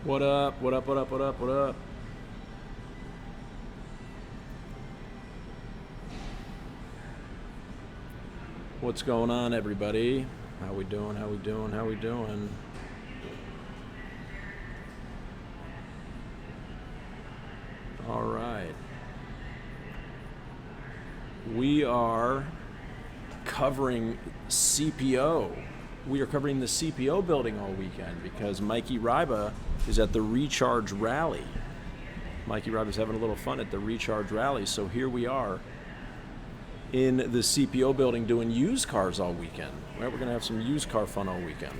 What up? What up? What up? What up? What up? What's going on, everybody? How we doing? How we doing? How we doing? All right. We are covering CPO. We are covering the CPO building all weekend because Mikey Ryba is at the Recharge Rally. Mikey Ryba's having a little fun at the Recharge Rally, so here we are in the CPO building doing used cars all weekend. Right, we're gonna have some used car fun all weekend.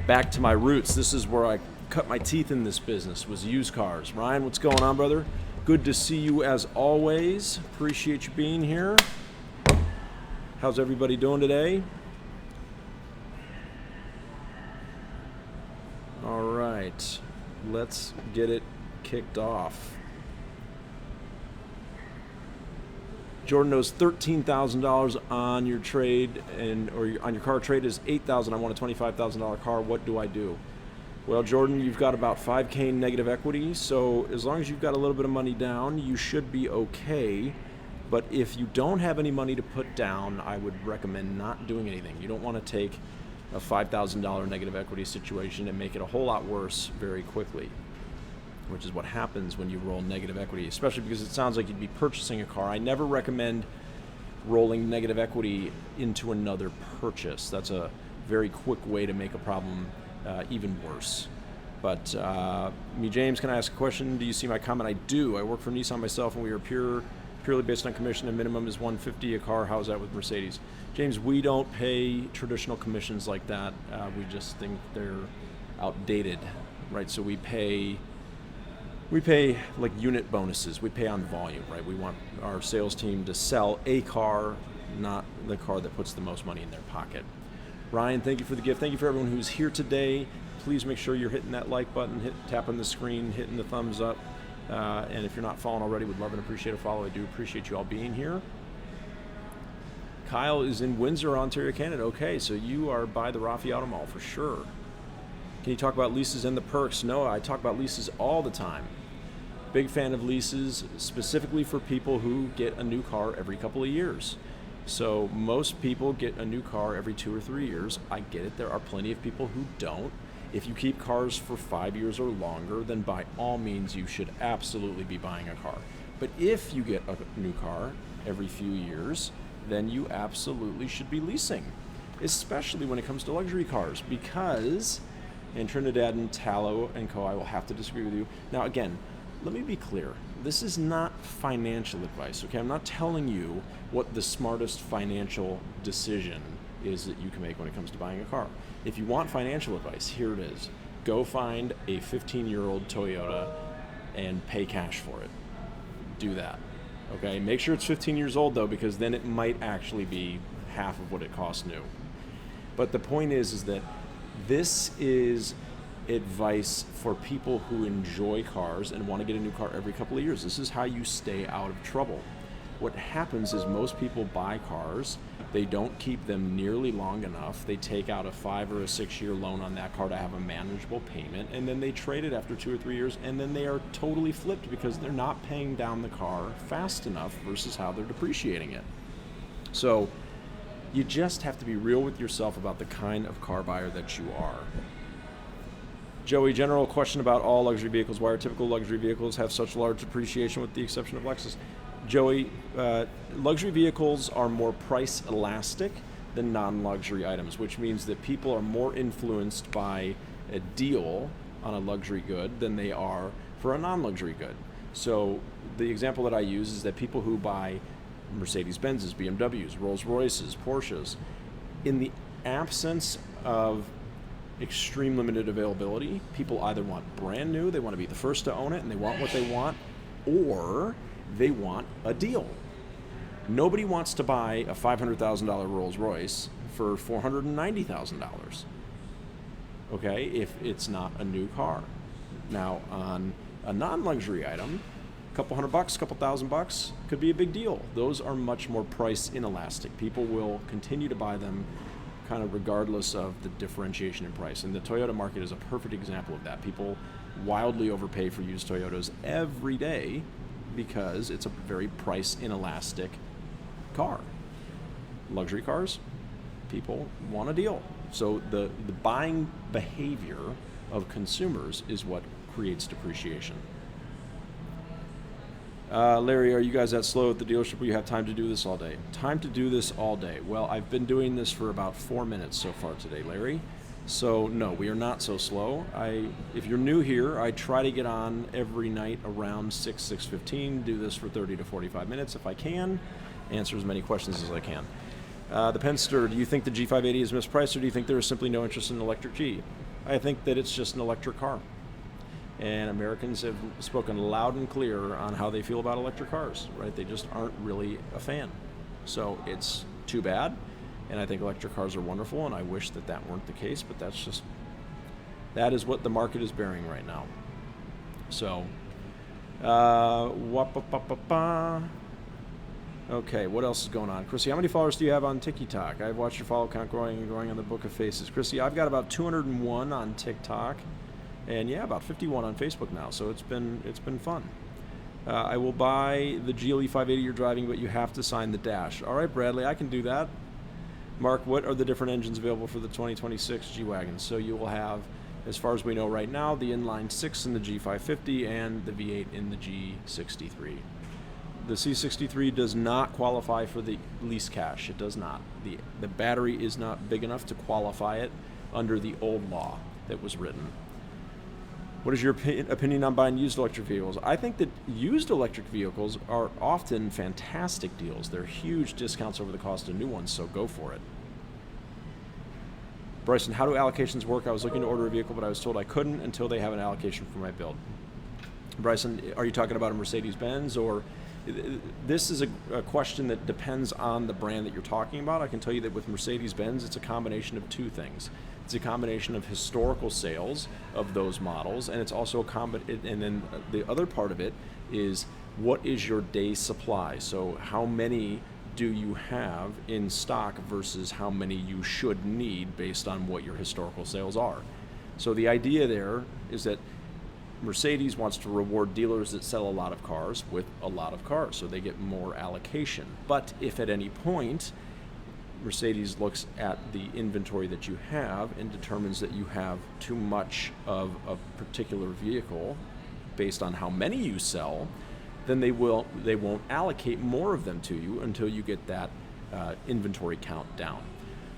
Back to my roots. This is where I cut my teeth in this business, was used cars. Ryan, what's going on, brother? Good to see you as always. Appreciate you being here. How's everybody doing today? All right, let's get it kicked off. Jordan knows $13,000 on your trade or on your car trade is $8,000. I want a $25,000 car. What do I do? Well, Jordan, you've got about $5K in negative equity, so as long as you've got a little bit of money down, you should be okay. But if you don't have any money to put down, I would recommend not doing anything. You don't want to take a $5,000 negative equity situation and make it a whole lot worse very quickly, which is what happens when you roll negative equity, especially because it sounds like you'd be purchasing a car. I never recommend rolling negative equity into another purchase. That's a very quick way to make a problem even worse. But James, can I ask a question? Do you see my comment? I do. I work for Nissan myself, and we are purely based on commission, and minimum is $150 a car. How's that with Mercedes? James, we don't pay traditional commissions like that. We just think they're outdated, right? So we pay like unit bonuses. We pay on volume, right? We want our sales team to sell a car, not the car that puts the most money in their pocket. Ryan, thank you for the gift. Thank you for everyone who's here today. Please make sure you're hitting that like button, tapping the screen, hitting the thumbs up. And if you're not following already, would love and appreciate a follow. I do appreciate you all being here. Kyle is in Windsor, Ontario, Canada. Okay, so you are by the Rafi Auto Mall for sure. Can you talk about leases and the perks? No, I talk about leases all the time. Big fan of leases, specifically for people who get a new car every couple of years. So most people get a new car every 2 or 3 years. I get it. There are plenty of people who don't. If you keep cars for 5 years or longer, then by all means you should absolutely be buying a car. But if you get a new car every few years, then you absolutely should be leasing, especially when it comes to luxury cars, because in Trinidad and Tallow and Co., I will have to disagree with you. Now again, let me be clear. This is not financial advice, okay? I'm not telling you what the smartest financial decision is that you can make when it comes to buying a car. If you want financial advice, here it is. Go find a 15-year-old Toyota and pay cash for it. Do that, okay? Make sure it's 15 years old though, because then it might actually be half of what it costs new. But the point is that this is advice for people who enjoy cars and want to get a new car every couple of years. This is how you stay out of trouble. What happens is most people buy cars, they don't keep them nearly long enough, they take out a 5 or a 6 year loan on that car to have a manageable payment, and then they trade it after 2 or 3 years, and then they are totally flipped because they're not paying down the car fast enough versus how they're depreciating it. So you just have to be real with yourself about the kind of car buyer that you are. Joey, general question about all luxury vehicles. Why are typical luxury vehicles have such large depreciation with the exception of Lexus? Joey, luxury vehicles are more price elastic than non-luxury items, which means that people are more influenced by a deal on a luxury good than they are for a non-luxury good. So the example that I use is that people who buy Mercedes-Benzes, BMWs, Rolls-Royces, Porsches, in the absence of extreme limited availability, people either want brand new, they want to be the first to own it and they want what they want, or they want a deal. Nobody wants to buy a $500,000 Rolls Royce for $490,000, okay, if it's not a new car. Now on a non-luxury item, a couple $100, a couple $1,000 could be a big deal. Those are much more price inelastic. People will continue to buy them kind of regardless of the differentiation in price. And the Toyota market is a perfect example of that. People wildly overpay for used Toyotas every day because it's a very price inelastic car. Luxury cars, people want a deal. So the buying behavior of consumers is what creates depreciation. Larry, are you guys that slow at the dealership where you have time to do this all day? Time to do this all day. Well, I've been doing this for about 4 minutes so far today, Larry. So no, we are not so slow. If you're new here, I try to get on every night around 6:15, do this for 30 to 45 minutes if I can, answer as many questions as I can. The Penster, do you think the G580 is mispriced, or do you think there is simply no interest in an electric G? I think that it's just an electric car. And Americans have spoken loud and clear on how they feel about electric cars, right? They just aren't really a fan. So it's too bad. And I think electric cars are wonderful, and I wish that that weren't the case, but that is what the market is bearing right now. So, okay, what else is going on? Chrissy, how many followers do you have on TikTok? I've watched your follow count growing and growing on the Book of Faces. Chrissy, I've got about 201 on TikTok. And yeah, about 51 on Facebook now, so it's been fun. I will buy the GLE 580 you're driving, but you have to sign the dash. All right, Bradley, I can do that. Mark, what are the different engines available for the 2026 G-Wagon? So you will have, as far as we know right now, the inline 6 in the G550 and the V8 in the G63. The C63 does not qualify for the lease cash. It does not. The battery is not big enough to qualify it under the old law that was written. What is your opinion on buying used electric vehicles? I think that used electric vehicles are often fantastic deals. They're huge discounts over the cost of new ones, so go for it. Bryson, how do allocations work? I was looking to order a vehicle, but I was told I couldn't until they have an allocation for my build. Bryson, are you talking about a Mercedes-Benz, or this is a question that depends on the brand that you're talking about. I can tell you that with Mercedes-Benz, it's a combination of two things. It's a combination of historical sales of those models, and it's also and then the other part of it is, what is your day supply? So how many do you have in stock versus how many you should need based on what your historical sales are. So the idea there is that Mercedes wants to reward dealers that sell a lot of cars with a lot of cars, so they get more allocation. But if at any point Mercedes looks at the inventory that you have and determines that you have too much of a particular vehicle based on how many you sell, then they won't allocate more of them to you until you get that inventory count down.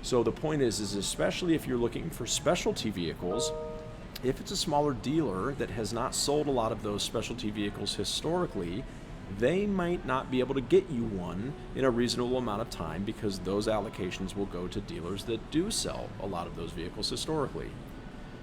So the point is especially if you're looking for specialty vehicles, if it's a smaller dealer that has not sold a lot of those specialty vehicles historically, they might not be able to get you one in a reasonable amount of time because those allocations will go to dealers that do sell a lot of those vehicles historically.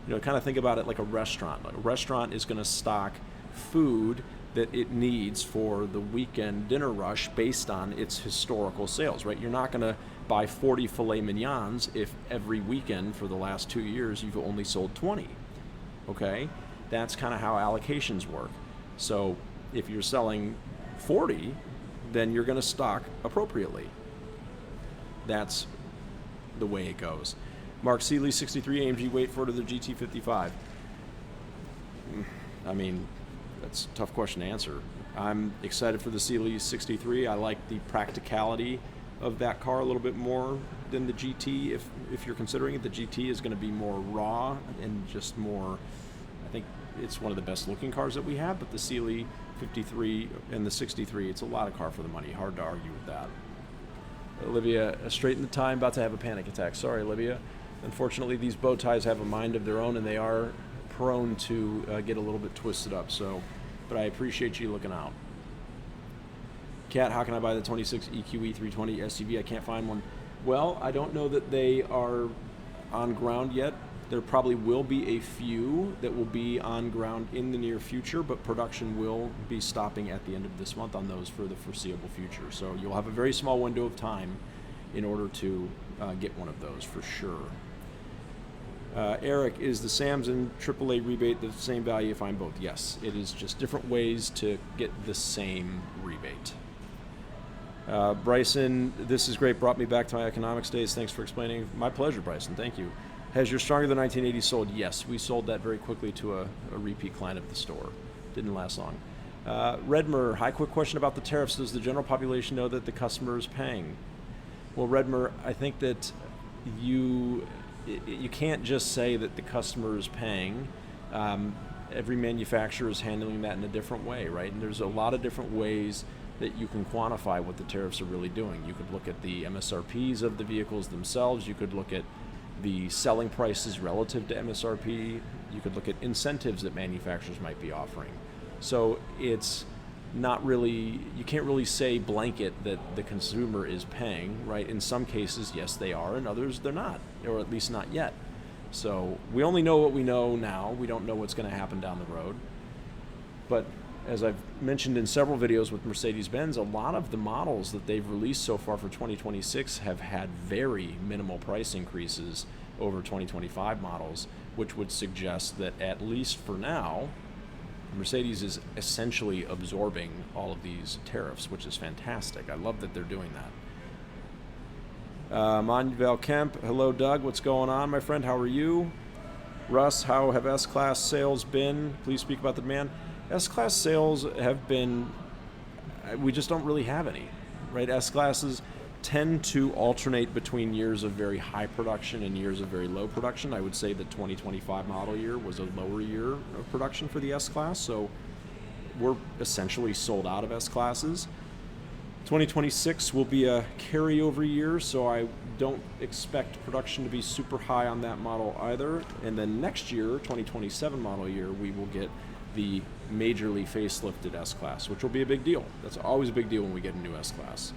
You know, kind of think about it like a restaurant. A restaurant is going to stock food that it needs for the weekend dinner rush based on its historical sales, right? You're not going to buy 40 filet mignons if every weekend for the last 2 years you've only sold 20, okay? That's kind of how allocations work. So if you're selling 40, then you're going to stock appropriately. That's the way it goes. Mark Seeley, 63 AMG, wait for it, or the GT55? I mean, that's a tough question to answer. I'm excited for the Seeley 63. I like the practicality of that car a little bit more than the GT. If you're considering it, the GT is going to be more raw and just more, I think it's one of the best looking cars that we have, but the Seeley 53 and the 63, it's a lot of car for the money. Hard to argue with that. Olivia, straight in the time, about to have a panic attack. Sorry, Olivia. Unfortunately, these bow ties have a mind of their own, and they are prone to get a little bit twisted up. So, but I appreciate you looking out. Kat, how can I buy the 26 EQE 320 SUV? I can't find one. Well, I don't know that they are on ground yet. There probably will be a few that will be on ground in the near future, but production will be stopping at the end of this month on those for the foreseeable future. So you'll have a very small window of time in order to get one of those for sure. Eric, is the Sams and AAA rebate the same value if I'm both? Yes, it is just different ways to get the same rebate. Bryson, this is great. Brought me back to my economics days. Thanks for explaining. My pleasure, Bryson. Thank you. Has your Stronger Than 1980 sold? Yes, we sold that very quickly to a repeat client of the store. Didn't last long. Redmer, hi, quick question about the tariffs. Does the general population know that the customer is paying? Well, Redmer, I think that you can't just say that the customer is paying. Every manufacturer is handling that in a different way, right? And there's a lot of different ways that you can quantify what the tariffs are really doing. You could look at the MSRPs of the vehicles themselves. You could look at the selling prices relative to MSRP. You could look at incentives that manufacturers might be offering. So it's not really, you can't really say blanket that the consumer is paying, right? In some cases, yes, they are, and others they're not, or at least not yet. So we only know what we know now. We don't know what's going to happen down the road. But as I've mentioned in several videos with Mercedes-Benz, a lot of the models that they've released so far for 2026 have had very minimal price increases over 2025 models, which would suggest that at least for now, Mercedes is essentially absorbing all of these tariffs, which is fantastic. I love that they're doing that. Manuel Kemp, hello Doug, what's going on, my friend? How are you? Russ, how have S-Class sales been? Please speak about the demand. S-Class sales have been, we just don't really have any, right? S-Classes tend to alternate between years of very high production and years of very low production. I would say the 2025 model year was a lower year of production for the S-Class, so we're essentially sold out of S-Classes. 2026 will be a carryover year, so I don't expect production to be super high on that model either. And then next year, 2027 model year, we will get the majorly facelifted S-Class, which will be a big deal. That's always a big deal when we get a new S-Class.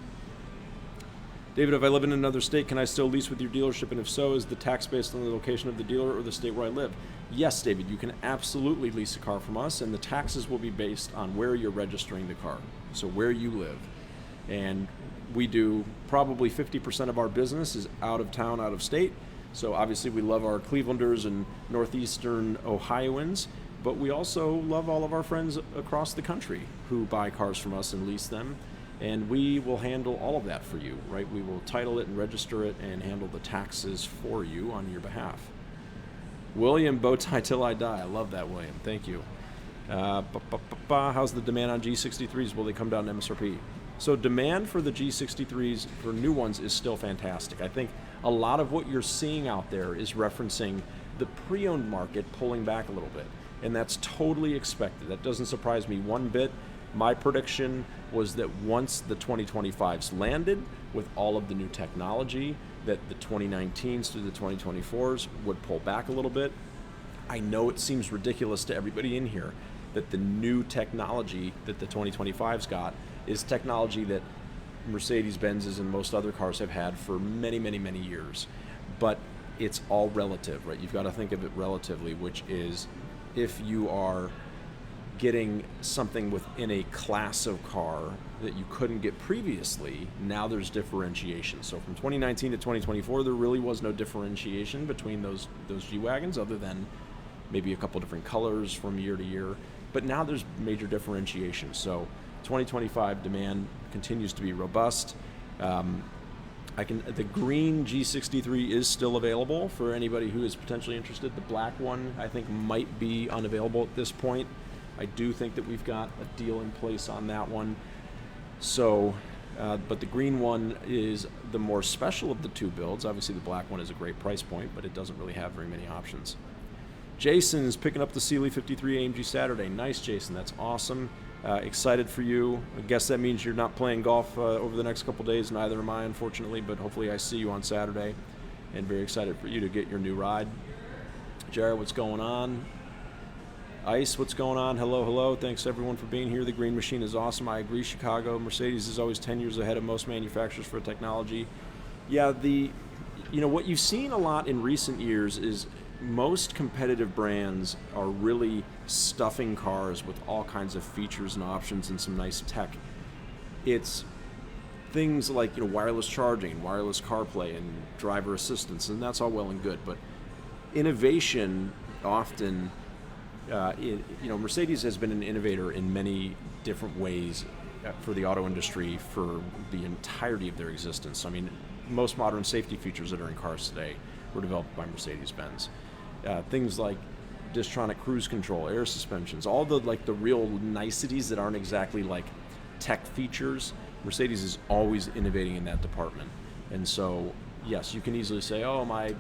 David, if I live in another state, can I still lease with your dealership? And if so, is the tax based on the location of the dealer or the state where I live? Yes, David, you can absolutely lease a car from us, and the taxes will be based on where you're registering the car, so where you live. And we do probably 50% of our business is out of town, out of state. So obviously we love our Clevelanders and Northeastern Ohioans, but we also love all of our friends across the country who buy cars from us and lease them. And we will handle all of that for you, right? We will title it and register it and handle the taxes for you on your behalf. William, bow tie till I die. I love that, William. Thank you. How's the demand on G63s? Will they come down to MSRP? So demand for the G63s, for new ones, is still fantastic. I think a lot of what you're seeing out there is referencing the pre-owned market pulling back a little bit. And that's totally expected. That doesn't surprise me one bit. My prediction was that once the 2025s landed with all of the new technology, that the 2019s through the 2024s would pull back a little bit. I know it seems ridiculous to everybody in here that the new technology that the 2025s got is technology that Mercedes-Benz's and most other cars have had for many, many, many years. But it's all relative, right? You've got to think of it relatively, which is if you are getting something within a class of car that you couldn't get previously, now there's differentiation. So from 2019 to 2024, there really was no differentiation between those G-Wagons other than maybe a couple different colors from year to year. But now there's major differentiation. So 2025 demand continues to be robust. The green G63 is still available for anybody who is potentially interested. The black one, I think, might be unavailable at this point. I do think that we've got a deal in place on that one. So, but the green one is the more special of the two builds. Obviously, the black one is a great price point, but it doesn't really have very many options. Jason is picking up the Sealy 53 AMG Saturday. Nice, Jason. That's awesome. Excited for you. I guess that means you're not playing golf over the next couple days. Neither am I, unfortunately, but hopefully I see you on Saturday. And very excited for you to get your new ride. Jared, what's going on? Ice, what's going on? Hello, hello. Thanks everyone for being here. The Green Machine is awesome. I agree, Chicago. Mercedes is always 10 years ahead of most manufacturers for technology. Yeah, what you've seen a lot in recent years is most competitive brands are really stuffing cars with all kinds of features and options and some nice tech. It's things like wireless charging, wireless CarPlay, and driver assistance, and that's all well and good. But innovation often, Mercedes has been an innovator in many different ways for the auto industry for the entirety of their existence. I mean, most modern safety features that are in cars today were developed by Mercedes-Benz. Things like Distronic cruise control, air suspensions, all the real niceties that aren't exactly like tech features. Mercedes is always innovating in that department. And so, yes, you can easily say, oh, my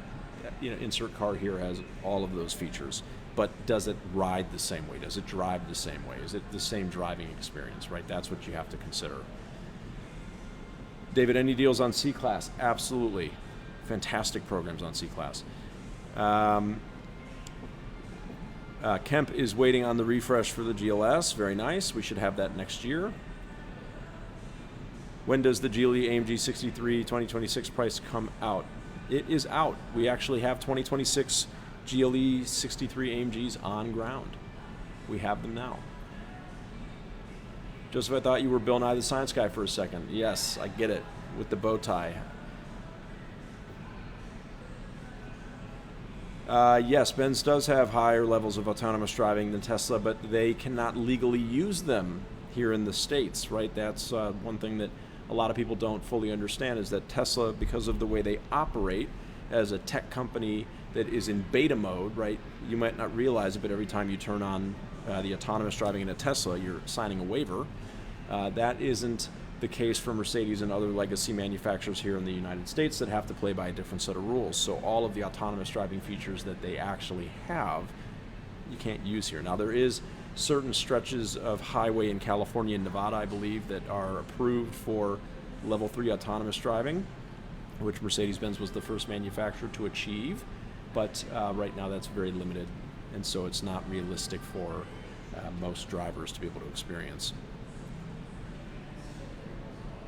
insert car here has all of those features. But does it ride the same way? Does it drive the same way? Is it the same driving experience, right? That's what you have to consider. David, any deals on C-Class? Absolutely. Fantastic programs on C-Class. Kemp is waiting on the refresh for the GLS. Very nice. We should have that next year. When does the GLE AMG 63 2026 price come out? It is out. We actually have 2026 GLE 63 AMGs on ground. We have them now. Joseph, I thought you were Bill Nye the Science Guy for a second. Yes, I get it, with the bow tie. Yes, Benz does have higher levels of autonomous driving than Tesla, but they cannot legally use them here in the States, right? That's one thing that a lot of people don't fully understand, is that Tesla, because of the way they operate as a tech company that is in beta mode, right? You might not realize it, but every time you turn on the autonomous driving in a Tesla, you're signing a waiver. That isn't the case for Mercedes and other legacy manufacturers here in the United States that have to play by a different set of rules. So all of the autonomous driving features that they actually have, you can't use here. Now, there is certain stretches of highway in California and Nevada, I believe, that are approved for level 3 autonomous driving, which Mercedes-Benz was the first manufacturer to achieve. But right now that's very limited, and so it's not realistic for most drivers to be able to experience.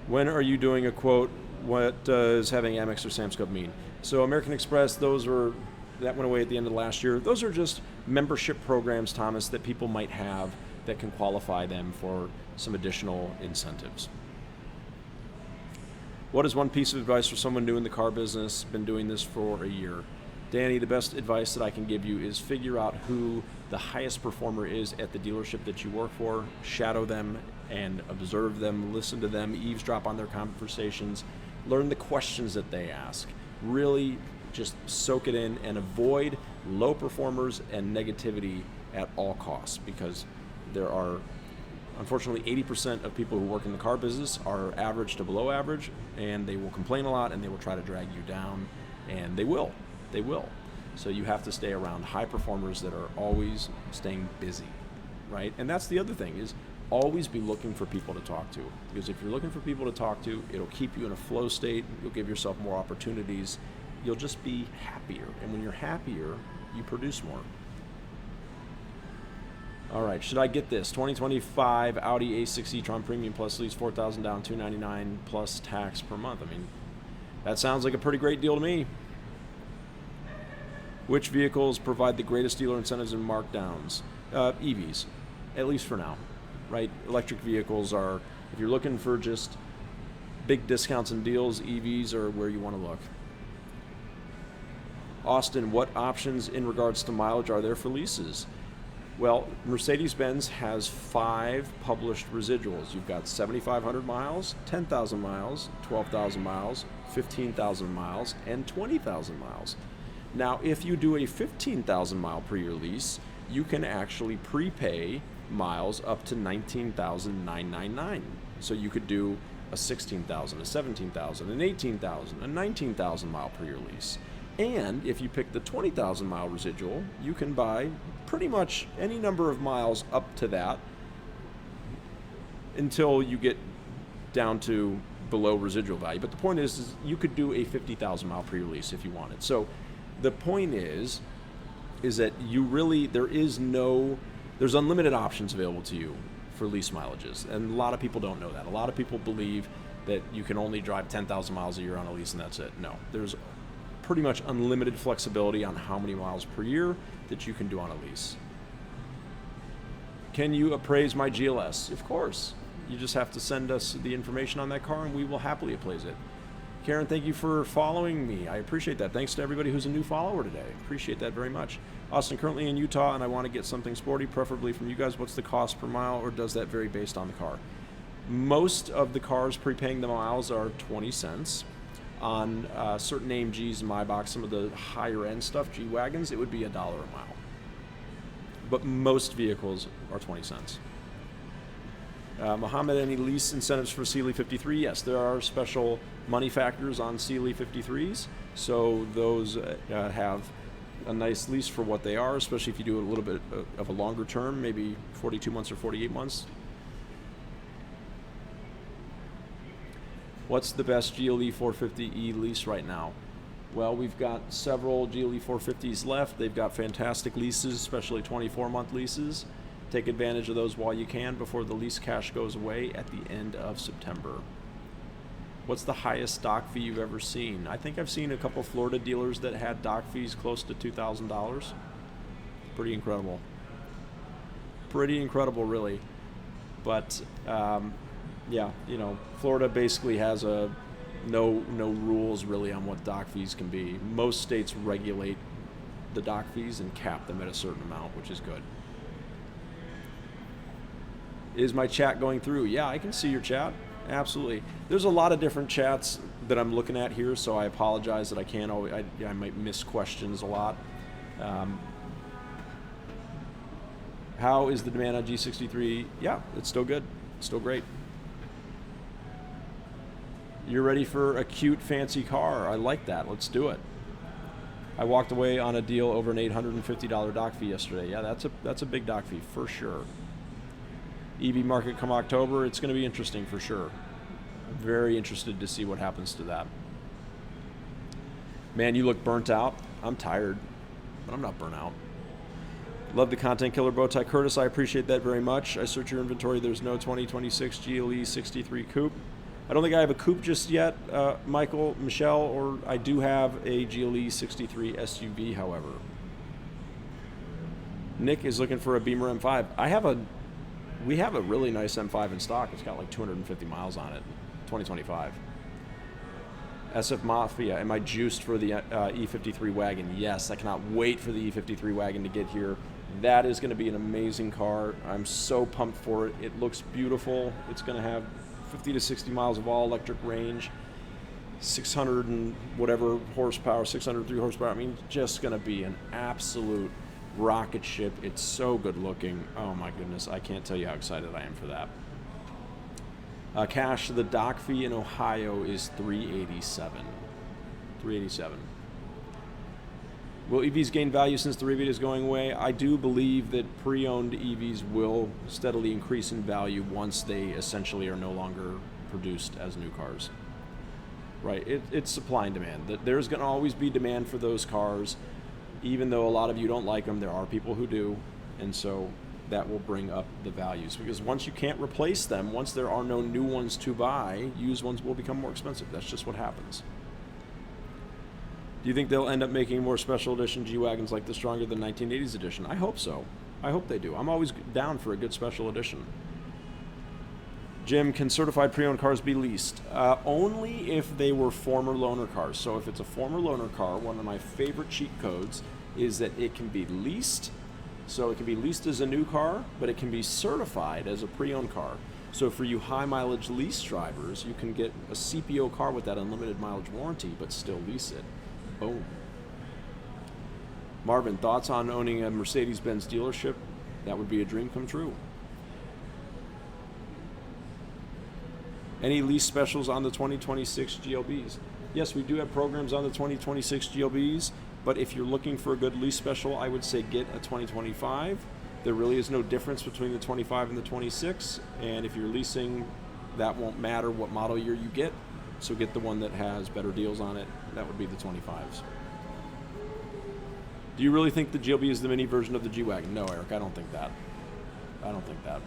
When are you doing a quote? What does having Amex or Samsco mean? So American Express, that went away at the end of last year. Those are just membership programs, Thomas, that people might have that can qualify them for some additional incentives. What is one piece of advice for someone new in the car business, been doing this for a year? Danny, the best advice that I can give you is figure out who the highest performer is at the dealership that you work for, shadow them and observe them, listen to them, eavesdrop on their conversations, learn the questions that they ask. Really just soak it in and avoid low performers and negativity at all costs, because there are, unfortunately, 80% of people who work in the car business are average to below average, and they will complain a lot and they will try to drag you down, and they will. They will. So you have to stay around high performers that are always staying busy, right? And that's the other thing, is always be looking for people to talk to. Because if you're looking for people to talk to, it'll keep you in a flow state. You'll give yourself more opportunities. You'll just be happier. And when you're happier, you produce more. All right, should I get this? 2025 Audi A6 e-tron Premium Plus lease, $4,000 down, $299 plus tax per month. I mean, that sounds like a pretty great deal to me. Which vehicles provide the greatest dealer incentives and markdowns? EVs, at least for now, right? Electric vehicles are, if you're looking for just big discounts and deals, EVs are where you want to look. Austin, what options in regards to mileage are there for leases? Well, Mercedes-Benz has 5 published residuals. You've got 7,500 miles, 10,000 miles, 12,000 miles, 15,000 miles, and 20,000 miles. Now, if you do a 15,000 mile per year lease, you can actually prepay miles up to 19,999. So you could do a 16,000, a 17,000, an 18,000, a 19,000 mile per year lease. And if you pick the 20,000 mile residual, you can buy pretty much any number of miles up to that until you get down to below residual value. But the point is you could do a 50,000 mile per year lease if you wanted. So the point is that you really, there's unlimited options available to you for lease mileages. And a lot of people don't know that. A lot of people believe that you can only drive 10,000 miles a year on a lease and that's it. No, there's pretty much unlimited flexibility on how many miles per year that you can do on a lease. Can you appraise my GLS? Of course. You just have to send us the information on that car and we will happily appraise it. Karen, thank you for following me. I appreciate that. Thanks to everybody who's a new follower today. Appreciate that very much. Austin, currently in Utah, and I want to get something sporty, preferably from you guys. What's the cost per mile, or does that vary based on the car? Most of the cars prepaying the miles are 20 cents. On certain AMGs in my box, some of the higher end stuff, G-Wagons, it would be $1 a mile. But most vehicles are 20 cents. Mohammed, any lease incentives for CLE 53? Yes, there are special money factors on CLE 53s. So those have a nice lease for what they are, especially if you do a little bit of a longer term, maybe 42 months or 48 months. What's the best GLE 450E lease right now? Well, we've got several GLE 450s left. They've got fantastic leases, especially 24-month leases. Take advantage of those while you can before the lease cash goes away at the end of September. What's the highest dock fee you've ever seen? I think I've seen a couple Florida dealers that had dock fees close to $2,000. Pretty incredible. Pretty incredible, really. But yeah, you know, Florida basically has no rules really on what dock fees can be. Most states regulate the dock fees and cap them at a certain amount, which is good. Is my chat going through? Yeah, I can see your chat. Absolutely. There's a lot of different chats that I'm looking at here, so I apologize that I can't always, I might miss questions a lot. How is the demand on G63? Yeah, it's still good. It's still great. You're ready for a cute, fancy car. I like that. Let's do it. I walked away on a deal over an $850 dock fee yesterday. Yeah, that's a big dock fee for sure. EV market come October, it's going to be interesting for sure. I'm very interested to see what happens to that. Man, you look burnt out. I'm tired, but I'm not burnt out. Love the content killer bow tie. Curtis, I appreciate that very much. I search your inventory. There's no 2026 GLE 63 coupe. I don't think I have a coupe just yet, Michelle, or I do have a GLE 63 SUV, however. Nick is looking for a Beamer M5. We have a really nice M5 in stock. It's got like 250 miles on it, 2025. SF Mafia, am I juiced for the E53 wagon? Yes, I cannot wait for the E53 wagon to get here. That is going to be an amazing car. I'm so pumped for it. It looks beautiful. It's going to have 50 to 60 miles of all electric range, 600 and whatever horsepower, 603 horsepower. I mean, just going to be an absolute rocket ship. It's so good looking. Oh my goodness, I can't tell you how excited I am for that. Cash, the dock fee in Ohio is $387. $387. Will EVs gain value since the rebate is going away? I do believe that pre-owned EVs will steadily increase in value once they essentially are no longer produced as new cars. Right, it's supply and demand. There's going to always be demand for those cars. Even though a lot of you don't like them, there are people who do, and so that will bring up the values. Because once you can't replace them, once there are no new ones to buy, used ones will become more expensive. That's just what happens. Do you think they'll end up making more special edition G-Wagons like the stronger than 1980s edition? I hope so. I hope they do. I'm always down for a good special edition. Jim, can certified pre-owned cars be leased? Only if they were former loaner cars. So if it's a former loaner car, one of my favorite cheat codes is that it can be leased. So it can be leased as a new car, but it can be certified as a pre-owned car. So for you high mileage lease drivers, you can get a CPO car with that unlimited mileage warranty, but still lease it. Boom. Marvin, thoughts on owning a Mercedes-Benz dealership? That would be a dream come true. Any lease specials on the 2026 GLBs? Yes, we do have programs on the 2026 GLBs, but if you're looking for a good lease special, I would say get a 2025. There really is no difference between the 25 and the 26, and if you're leasing, that won't matter what model year you get, so get the one that has better deals on it. That would be the 25s. Do you really think the GLB is the mini version of the G-Wagon? No, Eric, I don't think that. I don't think that.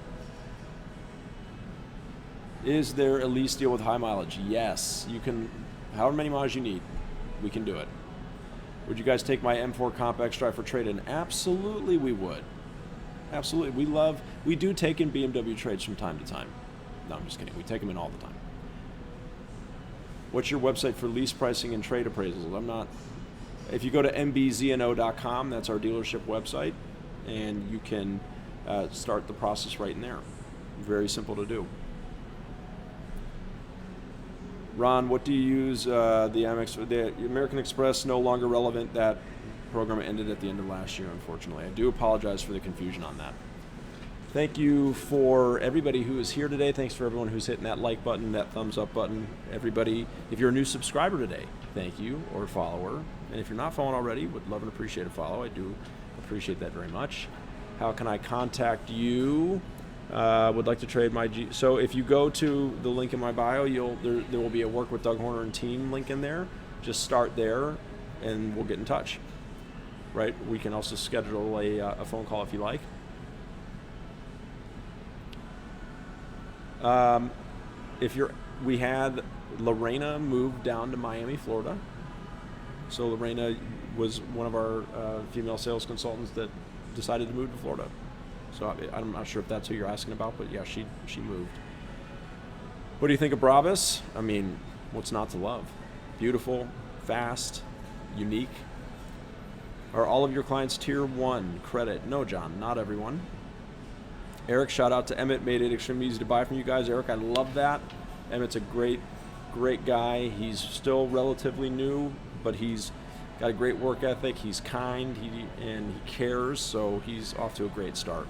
Is there a lease deal with high mileage? Yes. You can, however many miles you need, we can do it. Would you guys take my M4 Comp X-Drive for trade-in? Absolutely we would. Absolutely. We do take in BMW Trades from time to time. No, I'm just kidding. We take them in all the time. What's your website for lease pricing and trade appraisals? If you go to mbzno.com, that's our dealership website, and you can start the process right in there. Very simple to do. Ron, what do you use the Amex? The American Express no longer relevant. That program ended at the end of last year, unfortunately. I do apologize for the confusion on that. Thank you for everybody who is here today. Thanks for everyone who's hitting that like button, that thumbs up button. Everybody, if you're a new subscriber today, thank you, or follower. And if you're not following already, would love and appreciate a follow. I do appreciate that very much. How can I contact you? Would like to trade my G. So if you go to the link in my bio, there will be a work with Doug Horner and team link in there. Just start there, and we'll get in touch. Right? We can also schedule a phone call if you like. We had Lorena move down to Miami, Florida. So Lorena was one of our female sales consultants that decided to move to Florida. So I'm not sure if that's who you're asking about, but yeah, she moved. What do you think of Brabus? I mean, what's not to love? Beautiful, fast, unique. Are all of your clients tier 1 credit? No, John, not everyone. Eric, shout out to Emmett, made it extremely easy to buy from you guys. Eric, I love that. Emmett's a great guy. He's still relatively new, but he's got a great work ethic. He's kind, and he cares, so he's off to a great start.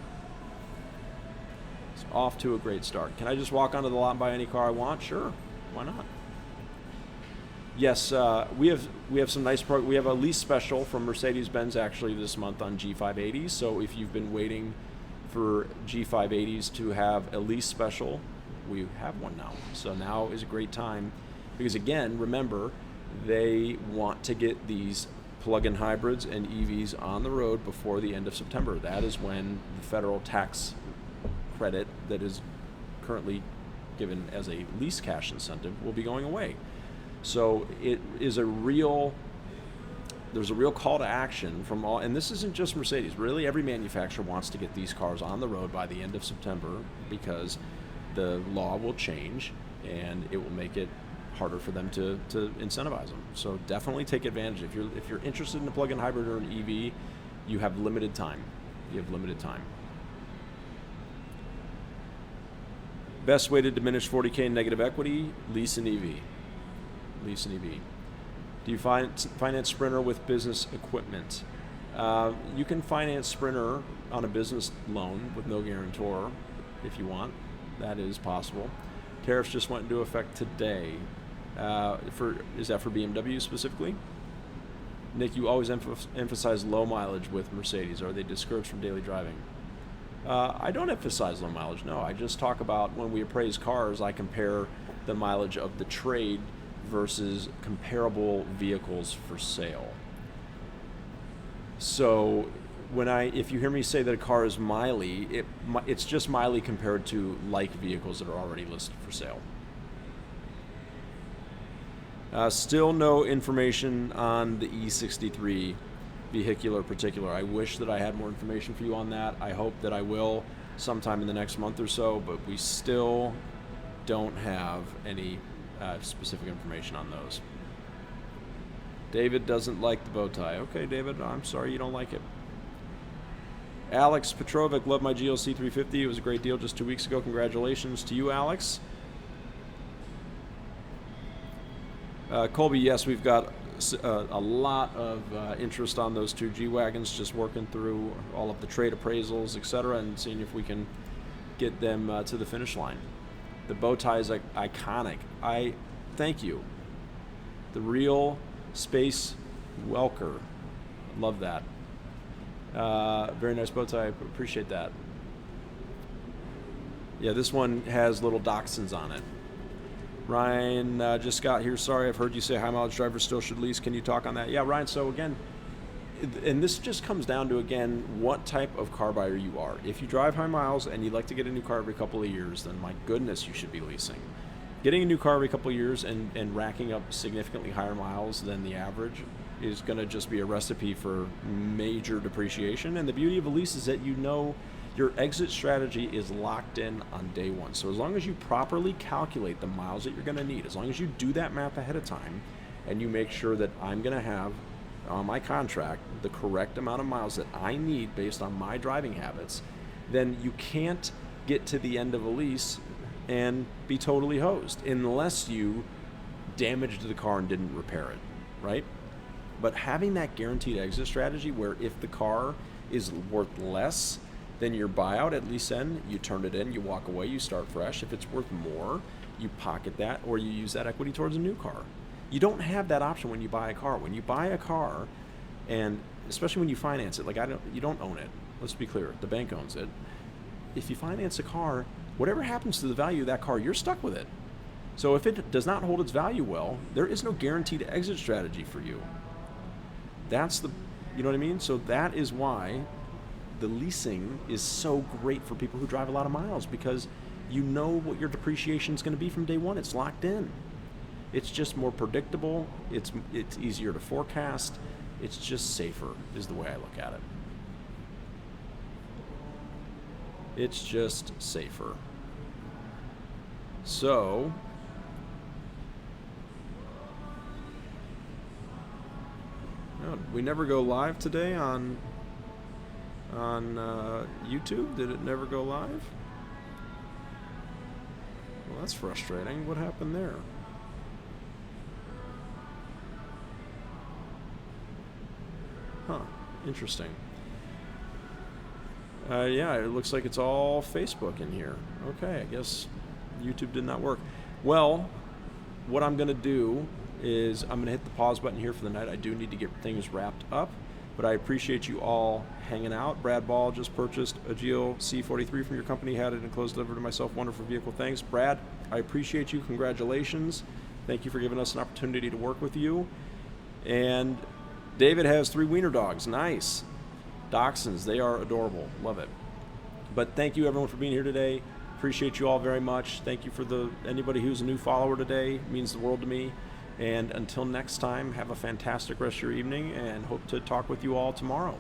He's off to a great start. Can I just walk onto the lot and buy any car I want? Sure, why not? Yes, we have some nice we have a lease special from Mercedes-Benz actually this month on G580s. So if you've been waiting for G580s to have a lease special, we have one now. So now is a great time because, again, remember, they want to get these plug-in hybrids and EVs on the road before the end of September. That is when the federal tax credit that is currently given as a lease cash incentive will be going away. So it is there's a real call to action from all, and this isn't just Mercedes, really every manufacturer wants to get these cars on the road by the end of September because the law will change and it will make it harder for them to incentivize them. So definitely take advantage. If you're interested in a plug-in hybrid or an EV, you have limited time. Best way to diminish 40K in negative equity, lease an EV. Do you finance Sprinter with business equipment? You can finance Sprinter on a business loan with no guarantor if you want. That is possible. Tariffs just went into effect today. Is that for BMW specifically? Nick, you always emphasize low mileage with Mercedes. Are they discouraged from daily driving? I don't emphasize low mileage, no. I just talk about when we appraise cars, I compare the mileage of the trade versus comparable vehicles for sale. So if you hear me say that a car is miley, it's just miley compared to like vehicles that are already listed for sale. Still no information on the E63 vehicular particular. I wish that I had more information for you on that. I hope that I will sometime in the next month or so, but we still don't have any specific information on those. David doesn't like the bow tie. Okay, David, I'm sorry you don't like it. Alex Petrovic, love my GLC 350. It was a great deal just 2 weeks ago. Congratulations to you, Alex. Colby, yes, we've got a lot of interest on those 2 G-Wagons, just working through all of the trade appraisals, etc., and seeing if we can get them to the finish line. The bow tie is iconic. I thank you. The real Space Welker. Love that. Very nice bow tie. Appreciate that. Yeah, this one has little dachshunds on it. Ryan just got here. Sorry, I've heard you say high mileage drivers still should lease. Can you talk on that? Yeah, Ryan, so again, and this just comes down to, again, what type of car buyer you are. If you drive high miles and you'd like to get a new car every couple of years, then my goodness, you should be leasing. Getting a new car every couple of years and racking up significantly higher miles than the average is going to just be a recipe for major depreciation. And the beauty of a lease is that you know your exit strategy is locked in on day one. So as long as you properly calculate the miles that you're going to need, as long as you do that math ahead of time, and you make sure that I'm going to have on my contract the correct amount of miles that I need based on my driving habits, then you can't get to the end of a lease and be totally hosed unless you damaged the car and didn't repair it, right? But having that guaranteed exit strategy where if the car is worth less than your buyout at lease end, you turn it in, you walk away, you start fresh. If it's worth more, you pocket that or you use that equity towards a new car. You don't have that option when you buy a car. When you buy a car, and especially when you finance it, like you don't own it. Let's be clear, the bank owns it. If you finance a car, whatever happens to the value of that car, you're stuck with it. So if it does not hold its value well, there is no guaranteed exit strategy for you. You know what I mean? So that is why the leasing is so great for people who drive a lot of miles, because you know what your depreciation is going to be from day one. It's locked in. It's just more predictable. It's easier to forecast. It's just safer is the way I look at it. It's just safer. So we never go live today on YouTube. Did it never go live? Well, that's frustrating. What happened there? Huh, interesting. Yeah, it looks like it's all Facebook in here. Okay, I guess YouTube did not work. Well, what I'm going to do is I'm going to hit the pause button here for the night. I do need to get things wrapped up, but I appreciate you all hanging out. Brad Ball just purchased a GLC 43 from your company, had it enclosed, delivered to myself. Wonderful vehicle. Thanks, Brad. I appreciate you. Congratulations. Thank you for giving us an opportunity to work with you. And David has 3 wiener dogs. Nice. Dachshunds. They are adorable. Love it. But thank you, everyone, for being here today. Appreciate you all very much. Thank you for anybody who's a new follower today. It means the world to me. And until next time, have a fantastic rest of your evening and hope to talk with you all tomorrow.